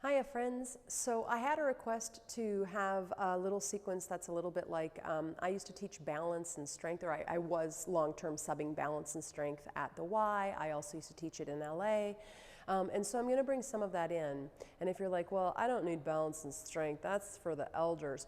Hiya friends. So I had a request to have a little sequence that's a little bit like, I used to teach balance and strength, or I was long-term subbing balance and strength at the Y. I also used to teach it in LA. And so I'm going to bring some of that in. And if you're like, well, I don't need balance and strength, that's for the elders.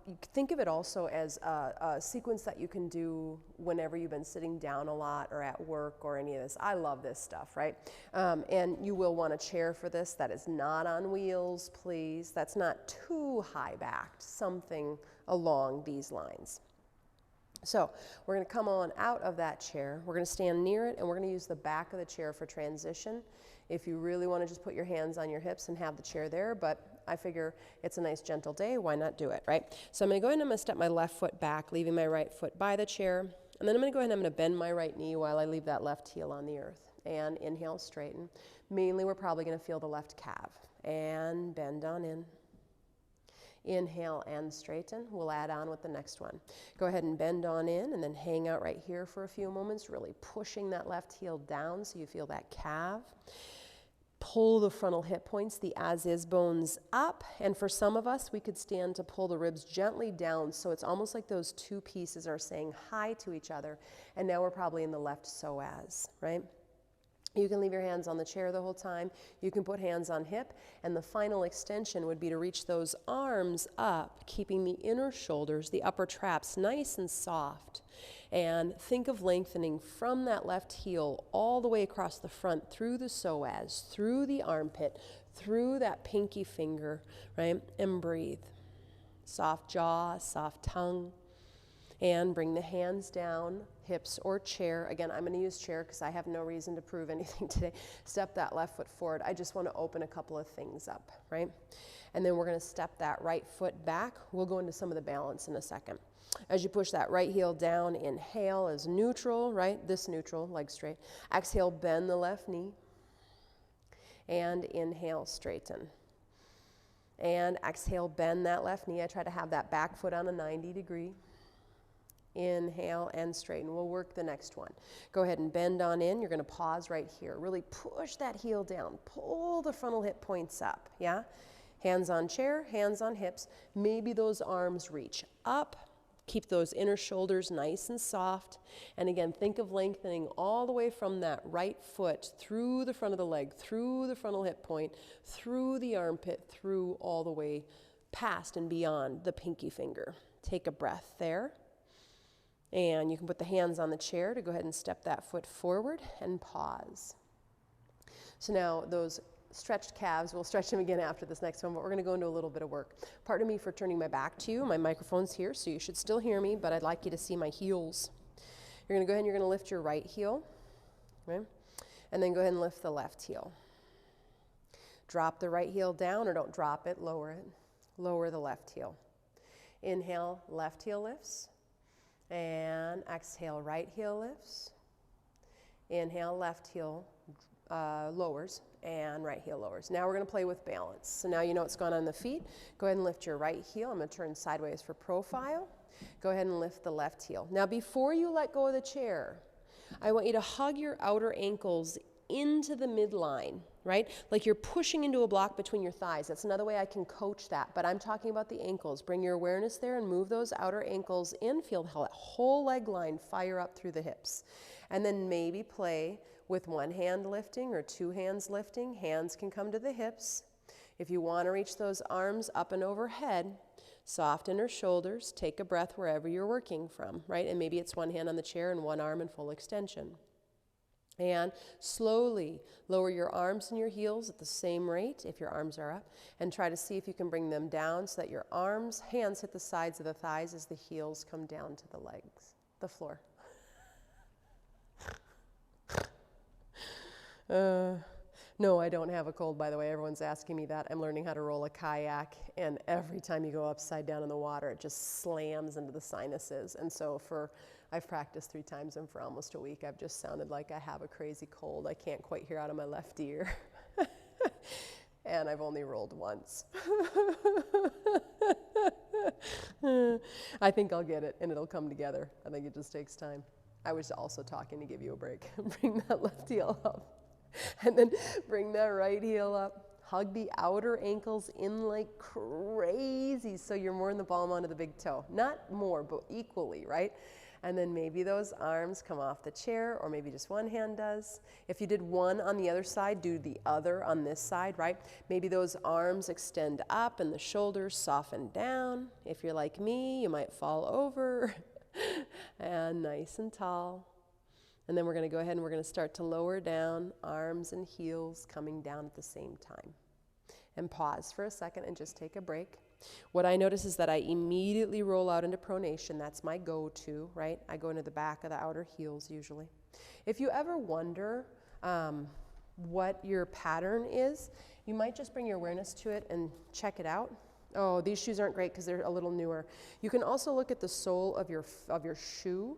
You think of it also as a sequence that you can do whenever you've been sitting down a lot or at work or any of this. I love this stuff, right? And you will want a chair for this that is not on wheels, please. That's not too high backed, something along these lines. So we're going to come on out of that chair. We're going to stand near it, and we're going to use the back of the chair for transition. If you really want to just put your hands on your hips and have the chair there, but I figure it's a nice gentle day, why not do it, right? So I'm going to go ahead and I'm going to step my left foot back, leaving my right foot by the chair. And then I'm going to go ahead and I'm going to bend my right knee while I leave that left heel on the earth. And inhale, straighten. Mainly we're probably going to feel the left calf. And bend on in. Inhale and straighten. We'll add on with the next one. Go ahead and bend on in and then hang out right here for a few moments, really pushing that left heel down so you feel that calf. Pull the frontal hip points, the as-is bones up, and for some of us, we could stand to pull the ribs gently down, so it's almost like those two pieces are saying hi to each other, and now we're probably in the left psoas, right? You can leave your hands on the chair the whole time. You can put hands on hip, and the final extension would be to reach those arms up, keeping the inner shoulders, the upper traps nice and soft. And think of lengthening from that left heel all the way across the front, through the psoas, through the armpit, through that pinky finger, right? And breathe. Soft jaw, soft tongue. And bring the hands down, hips or chair. Again, I'm going to use chair because I have no reason to prove anything today. Step that left foot forward. I just want to open a couple of things up, right? And then we're going to step that right foot back. We'll go into some of the balance in a second. As you push that right heel down, inhale as neutral, right? This neutral, leg straight. Exhale, bend the left knee. And inhale, straighten. And exhale, bend that left knee. I try to have that back foot on a 90 degree. Inhale and straighten. We'll work the next one. Go ahead and bend on in. You're going to pause right here. Really push that heel down. Pull the frontal hip points up, yeah? Hands on chair, hands on hips. Maybe those arms reach up. Keep those inner shoulders nice and soft. And again, think of lengthening all the way from that right foot through the front of the leg, through the frontal hip point, through the armpit, through all the way past and beyond the pinky finger. Take a breath there. And you can put the hands on the chair to go ahead and step that foot forward and pause. So now those stretched calves, we'll stretch them again after this next one, but we're going to go into a little bit of work. Pardon me for turning my back to you. My microphone's here, so you should still hear me, but I'd like you to see my heels. You're going to go ahead and you're going to lift your right heel, right? And then go ahead and lift the left heel. Drop the right heel down, or don't drop it, lower it. Lower the left heel. Inhale, left heel lifts. And exhale, right heel lifts. Inhale, left heel lowers, and right heel lowers. Now we're going to play with balance. So now you know what's going on in the feet. Go ahead and lift your right heel. I'm going to turn sideways for profile. Go ahead and lift the left heel. Now before you let go of the chair, I want you to hug your outer ankles into the midline, right? Like you're pushing into a block between your thighs. That's another way I can coach that, but I'm talking about the ankles. Bring your awareness there and move those outer ankles in. Feel that whole leg line fire up through the hips. And then maybe play with one hand lifting or two hands lifting. Hands can come to the hips. If you want to reach those arms up and overhead, soft inner shoulders, take a breath wherever you're working from, right? And maybe it's one hand on the chair and one arm in full extension. And slowly lower your arms and your heels at the same rate if your arms are up, and try to see if you can bring them down so that your hands hit the sides of the thighs as the heels come down to the legs, the floor. No, I don't have a cold, by the way. Everyone's asking me that. I'm learning how to roll a kayak, and every time you go upside down in the water, it just slams into the sinuses. And so I've practiced 3 times, and for almost a week, I've just sounded like I have a crazy cold. I can't quite hear out of my left ear. And I've only rolled once. I think I'll get it, and it'll come together. I think it just takes time. I was also talking to give you a break. Bring that left heel up. And then bring that right heel up. Hug the outer ankles in like crazy. So you're more in the ball onto the big toe. Not more, but equally, right? And then maybe those arms come off the chair, or maybe just one hand does. If you did one on the other side, do the other on this side, right? Maybe those arms extend up and the shoulders soften down. If you're like me, you might fall over. And nice and tall. And then we're going to go ahead and we're going to start to lower down, arms and heels coming down at the same time. And pause for a second and just take a break. What I notice is that I immediately roll out into pronation. That's my go-to, right? I go into the back of the outer heels usually. If you ever wonder what your pattern is, you might just bring your awareness to it and check it out. Oh, these shoes aren't great because they're a little newer. You can also look at the sole of your shoe.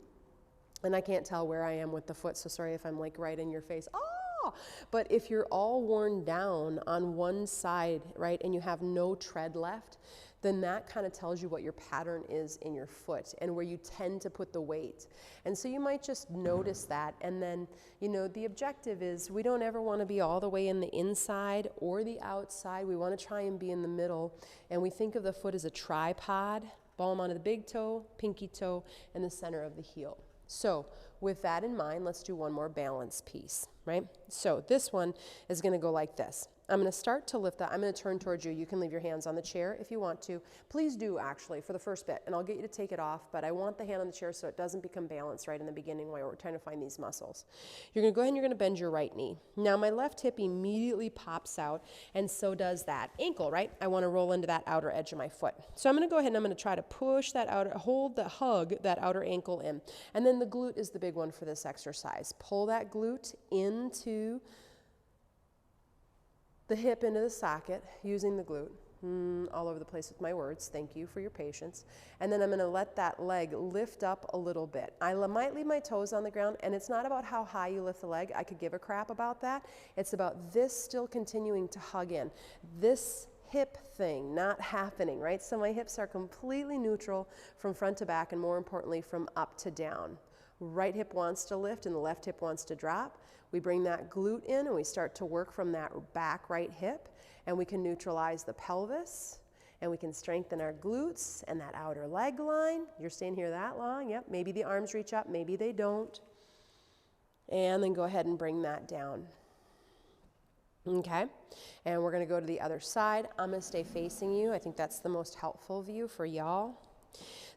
And I can't tell where I am with the foot, so sorry if I'm like right in your face. Oh! But if you're all worn down on one side, right, and you have no tread left, then that kind of tells you what your pattern is in your foot and where you tend to put the weight. And so you might just notice that. And then, you know, the objective is we don't ever want to be all the way in the inside or the outside. We want to try and be in the middle. And we think of the foot as a tripod, palm onto the big toe, pinky toe, and the center of the heel. So with that in mind, let's do one more balance piece, right? So this one is going to go like this. I'm going to start to lift that. I'm going to turn towards you. You can leave your hands on the chair if you want to. Please do, actually, for the first bit, and I'll get you to take it off, but I want the hand on the chair so it doesn't become balanced right in the beginning while we're trying to find these muscles. You're going to go ahead and you're going to bend your right knee. Now, my left hip immediately pops out, and so does that ankle, right? I want to roll into that outer edge of my foot. So I'm going to go ahead and I'm going to try to push that outer, hug that outer ankle in. And then the glute is the big one for this exercise. Pull that glute into the hip into the socket using the glute. All over the place with my words. Thank you for your patience. And then I'm going to let that leg lift up a little bit. I might leave my toes on the ground, and it's not about how high you lift the leg. I could give a crap about that. It's about this still continuing to hug in. This hip thing not happening, right? So my hips are completely neutral from front to back, and more importantly, from up to down. Right hip wants to lift and the left hip wants to drop. We bring that glute in and we start to work from that back right hip, and we can neutralize the pelvis and we can strengthen our glutes and that outer leg line. You're staying here that long? Yep. Maybe the arms reach up, maybe they don't. And then go ahead and bring that down. Okay, and we're going to go to the other side. I'm going to stay facing you. I think that's the most helpful view for y'all.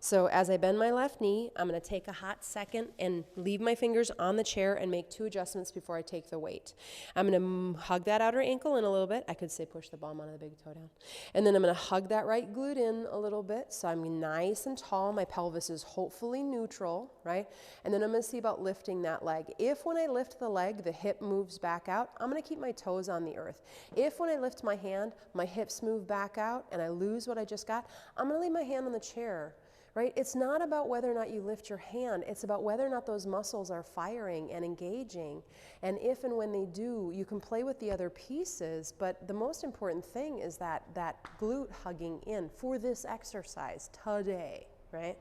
So as I bend my left knee, I'm going to take a hot second and leave my fingers on the chair and make 2 adjustments before I take the weight. I'm going to hug that outer ankle in a little bit. I could say push the palm onto the big toe down. And then I'm going to hug that right glute in a little bit. So I'm nice and tall. My pelvis is hopefully neutral, right? And then I'm going to see about lifting that leg. If when I lift the leg, the hip moves back out, I'm going to keep my toes on the earth. If when I lift my hand, my hips move back out and I lose what I just got, I'm going to leave my hand on the chair. Right? It's not about whether or not you lift your hand. It's about whether or not those muscles are firing and engaging. And if and when they do, you can play with the other pieces. But the most important thing is that glute hugging in for this exercise today, right?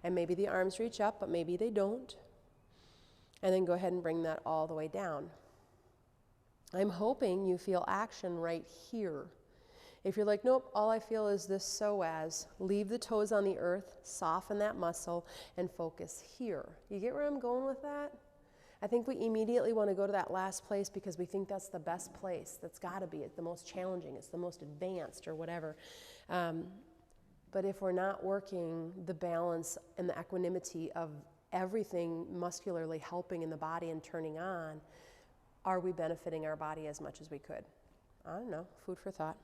And maybe the arms reach up, but maybe they don't. And then go ahead and bring that all the way down. I'm hoping you feel action right here. If you're like, nope, all I feel is this psoas, leave the toes on the earth, soften that muscle, and focus here. You get where I'm going with that? I think we immediately want to go to that last place because we think that's the best place. That's got to be it, the most challenging, it's the most advanced or whatever. But if we're not working the balance and the equanimity of everything muscularly helping in the body and turning on, are we benefiting our body as much as we could? I don't know, food for thought.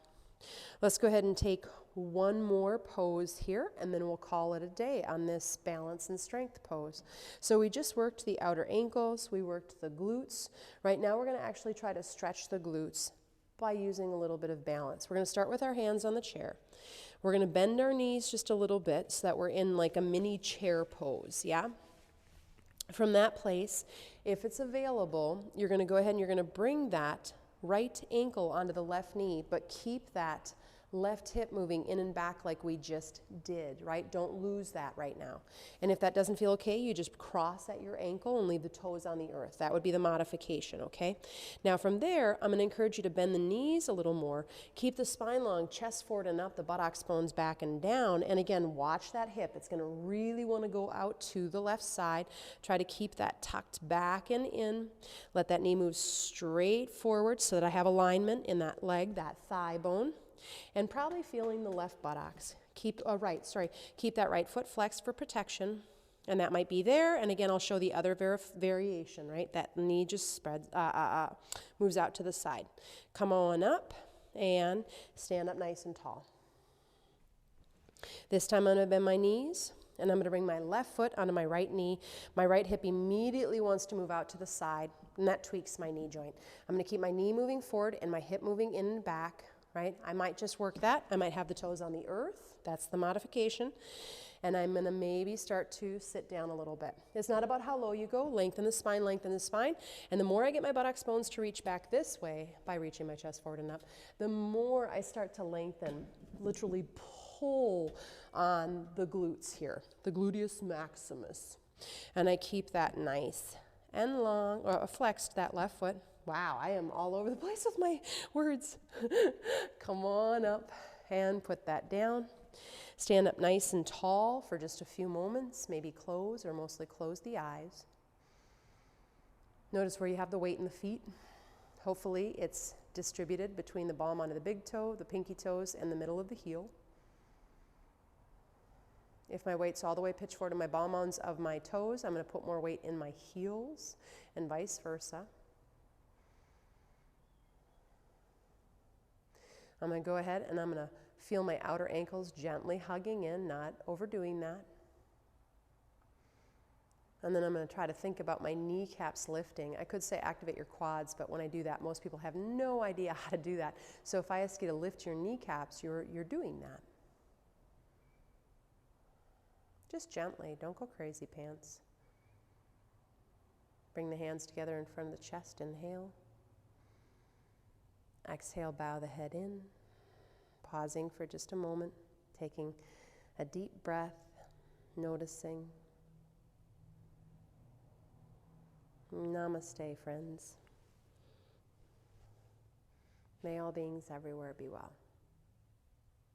Let's go ahead and take one more pose here, and then we'll call it a day on this balance and strength pose. So we just worked the outer ankles, we worked the glutes. Right now we're going to actually try to stretch the glutes by using a little bit of balance. We're going to start with our hands on the chair. We're going to bend our knees just a little bit so that we're in like a mini chair pose, yeah? From that place, if it's available, you're going to go ahead and you're going to bring that right ankle onto the left knee, but keep that Left hip moving in and back like we just did, right? Don't lose that right now. And if that doesn't feel okay, you just cross at your ankle and leave the toes on the earth. That would be the modification, okay? Now from there, I'm going to encourage you to bend the knees a little more. Keep the spine long, chest forward and up, the buttocks, bones back and down. And again, watch that hip. It's going to really want to go out to the left side. Try to keep that tucked back and in. Let that knee move straight forward so that I have alignment in that leg, that thigh bone. And probably feeling the left buttocks. Keep that right foot flexed for protection. And that might be there. And again, I'll show the other variation, right? That knee just spreads, moves out to the side. Come on up and stand up nice and tall. This time I'm going to bend my knees. And I'm going to bring my left foot onto my right knee. My right hip immediately wants to move out to the side. And that tweaks my knee joint. I'm going to keep my knee moving forward and my hip moving in and back. Right? I might just work that. I might have the toes on the earth. That's the modification. And I'm going to maybe start to sit down a little bit. It's not about how low you go. Lengthen the spine, lengthen the spine. And the more I get my buttocks bones to reach back this way by reaching my chest forward and up, the more I start to lengthen, literally pull on the glutes here, the gluteus maximus. And I keep that nice and long, or flexed, that left foot. Wow, I am all over the place with my words. Come on up and put that down. Stand up nice and tall for just a few moments. Maybe close or mostly close the eyes. Notice where you have the weight in the feet. Hopefully it's distributed between the palm onto the big toe, the pinky toes, and the middle of the heel. If my weight's all the way pitched forward to my ball mounds of my toes, I'm going to put more weight in my heels and vice versa. I'm going to go ahead and I'm going to feel my outer ankles gently hugging in, not overdoing that. And then I'm going to try to think about my kneecaps lifting. I could say activate your quads, but when I do that, most people have no idea how to do that. So if I ask you to lift your kneecaps, you're doing that. Just gently, don't go crazy pants. Bring the hands together in front of the chest, inhale. Exhale, bow the head in, pausing for just a moment, taking a deep breath, noticing. Namaste, friends. May all beings everywhere be well.